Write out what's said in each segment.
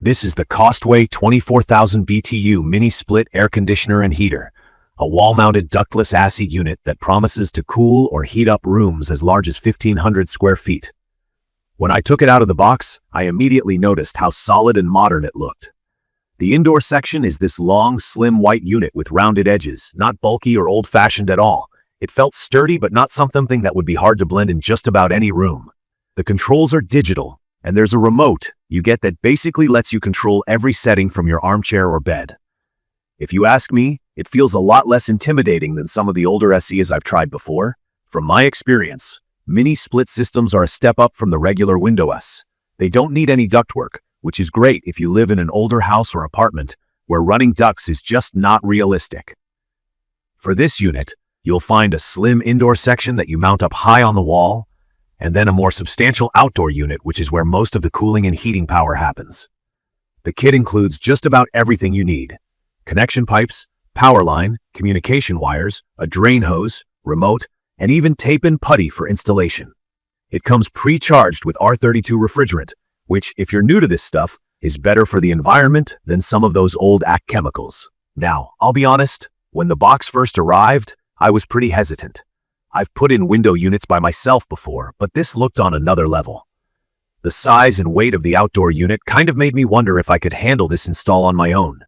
This is the COSTWAY 24,000 BTU mini split air conditioner and heater, a wall-mounted ductless AC unit that promises to cool or heat up rooms as large as 1,500 square feet. When I took it out of the box, I immediately noticed how solid and modern it looked. The indoor section is this long, slim white unit with rounded edges, not bulky or old-fashioned at all. It felt sturdy but not something that would be hard to blend in just about any room. The controls are digital, and there's a remote you get that basically lets you control every setting from your armchair or bed. If you ask me, it feels a lot less intimidating than some of the older SEs I've tried before. From my experience, mini split systems are a step up from the regular window S. They don't need any ductwork, which is great if you live in an older house or apartment where running ducts is just not realistic. For this unit, you'll find a slim indoor section that you mount up high on the wall, and then a more substantial outdoor unit, which is where most of the cooling and heating power happens. The kit includes just about everything you need: connection pipes, power line, communication wires, a drain hose, remote, and even tape and putty for installation. It comes pre-charged with R32 refrigerant, which, if you're new to this stuff, is better for the environment than some of those old AC chemicals. Now, I'll be honest, when the box first arrived, I was pretty hesitant. I've put in window units by myself before, but this looked on another level. The size and weight of the outdoor unit kind of made me wonder if I could handle this install on my own.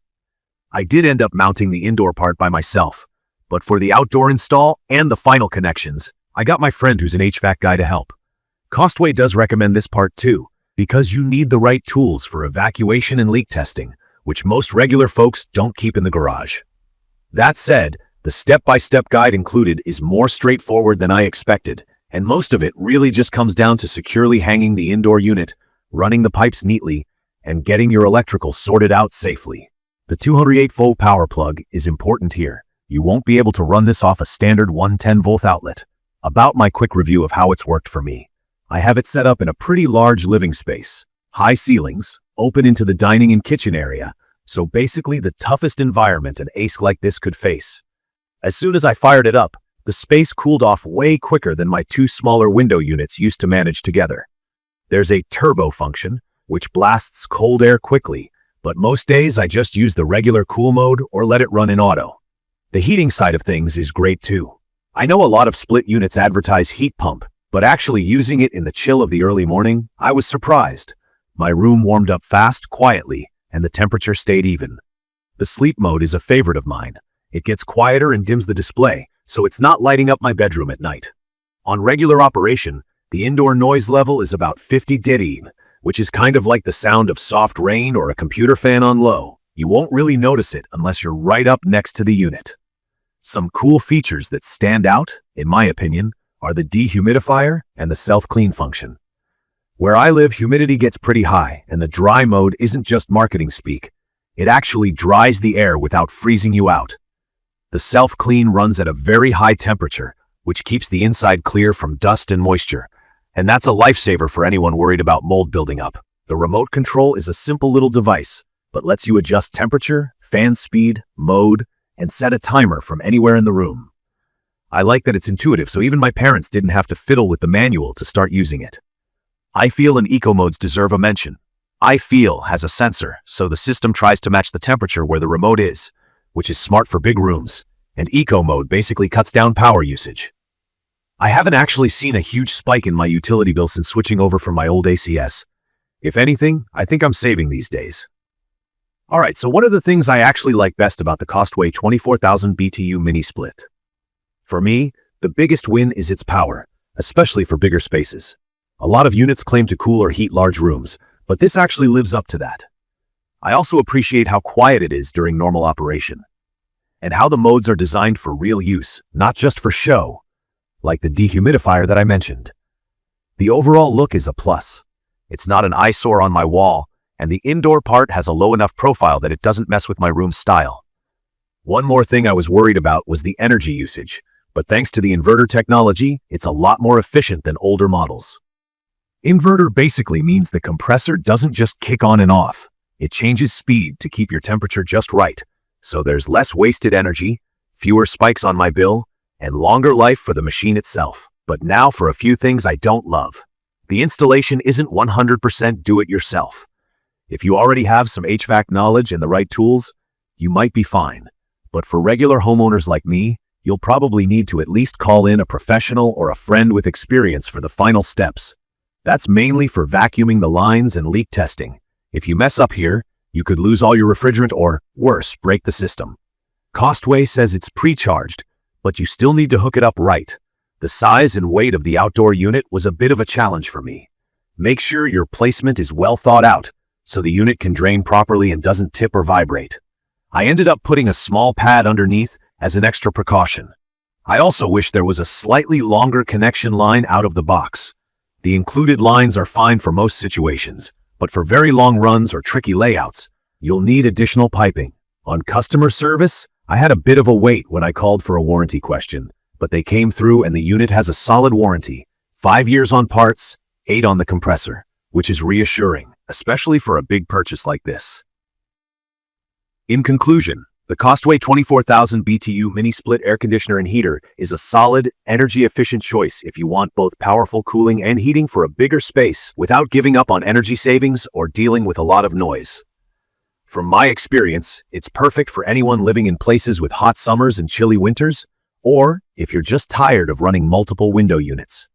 I did end up mounting the indoor part by myself, but for the outdoor install and the final connections, I got my friend who's an HVAC guy to help. COSTWAY does recommend this part too, because you need the right tools for evacuation and leak testing, which most regular folks don't keep in the garage. That said, the step-by-step guide included is more straightforward than I expected, and most of it really just comes down to securely hanging the indoor unit, running the pipes neatly, and getting your electrical sorted out safely. The 208-volt power plug is important here. You won't be able to run this off a standard 110-volt outlet. About my quick review of how it's worked for me. I have it set up in a pretty large living space, high ceilings, open into the dining and kitchen area, so basically the toughest environment an AC like this could face. As soon as I fired it up, the space cooled off way quicker than my two smaller window units used to manage together. There's a turbo function, which blasts cold air quickly, but most days I just use the regular cool mode or let it run in auto. The heating side of things is great too. I know a lot of split units advertise heat pump, but actually using it in the chill of the early morning, I was surprised. My room warmed up fast, quietly, and the temperature stayed even. The sleep mode is a favorite of mine. It gets quieter and dims the display, so it's not lighting up my bedroom at night. On regular operation, the indoor noise level is about 50 dB, which is kind of like the sound of soft rain or a computer fan on low. You won't really notice it unless you're right up next to the unit. Some cool features that stand out, in my opinion, are the dehumidifier and the self-clean function. Where I live, humidity gets pretty high, and the dry mode isn't just marketing speak. It actually dries the air without freezing you out. The self-clean runs at a very high temperature, which keeps the inside clear from dust and moisture, and that's a lifesaver for anyone worried about mold building up. The remote control is a simple little device, but lets you adjust temperature, fan speed, mode, and set a timer from anywhere in the room. I like that it's intuitive, so even my parents didn't have to fiddle with the manual to start using it. I feel and eco modes deserve a mention. I feel has a sensor, so the system tries to match the temperature where the remote is, which is smart for big rooms, and eco mode basically cuts down power usage. I haven't actually seen a huge spike in my utility bill since switching over from my old ACS. If anything, I think I'm saving these days. Alright, so what are the things I actually like best about the COSTWAY 24,000 BTU mini split? For me, the biggest win is its power, especially for bigger spaces. A lot of units claim to cool or heat large rooms, but this actually lives up to that. I also appreciate how quiet it is during normal operation, and how the modes are designed for real use, not just for show, like the dehumidifier that I mentioned. The overall look is a plus. It's not an eyesore on my wall, and the indoor part has a low enough profile that it doesn't mess with my room style. One more thing I was worried about was the energy usage, but thanks to the inverter technology, it's a lot more efficient than older models. Inverter basically means the compressor doesn't just kick on and off. It changes speed to keep your temperature just right, so there's less wasted energy, fewer spikes on my bill, and longer life for the machine itself. But now for a few things I don't love. The installation isn't 100% do-it-yourself. If you already have some HVAC knowledge and the right tools, you might be fine. But for regular homeowners like me, you'll probably need to at least call in a professional or a friend with experience for the final steps. That's mainly for vacuuming the lines and leak testing. If you mess up here, you could lose all your refrigerant or, worse, break the system. COSTWAY says it's pre-charged, but you still need to hook it up right. The size and weight of the outdoor unit was a bit of a challenge for me. Make sure your placement is well thought out, so the unit can drain properly and doesn't tip or vibrate. I ended up putting a small pad underneath as an extra precaution. I also wish there was a slightly longer connection line out of the box. The included lines are fine for most situations, but for very long runs or tricky layouts, you'll need additional piping. On customer service, I had a bit of a wait when I called for a warranty question, but they came through and the unit has a solid warranty, 5 years on parts, 8 on the compressor, which is reassuring, especially for a big purchase like this. In conclusion, the COSTWAY 24,000 BTU mini split air conditioner and heater is a solid, energy-efficient choice if you want both powerful cooling and heating for a bigger space without giving up on energy savings or dealing with a lot of noise. From my experience, it's perfect for anyone living in places with hot summers and chilly winters, or if you're just tired of running multiple window units.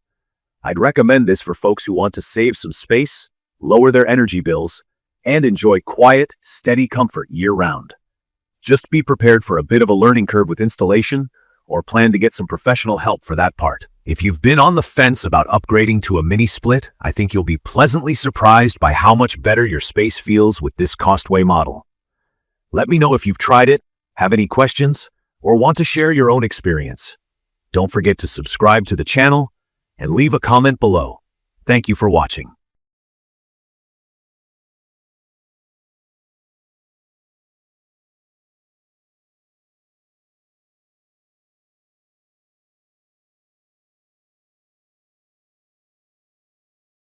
I'd recommend this for folks who want to save some space, lower their energy bills, and enjoy quiet, steady comfort year-round. Just be prepared for a bit of a learning curve with installation, or plan to get some professional help for that part. If you've been on the fence about upgrading to a mini split, I think you'll be pleasantly surprised by how much better your space feels with this COSTWAY model. Let me know if you've tried it, have any questions, or want to share your own experience. Don't forget to subscribe to the channel and leave a comment below. Thank you for watching.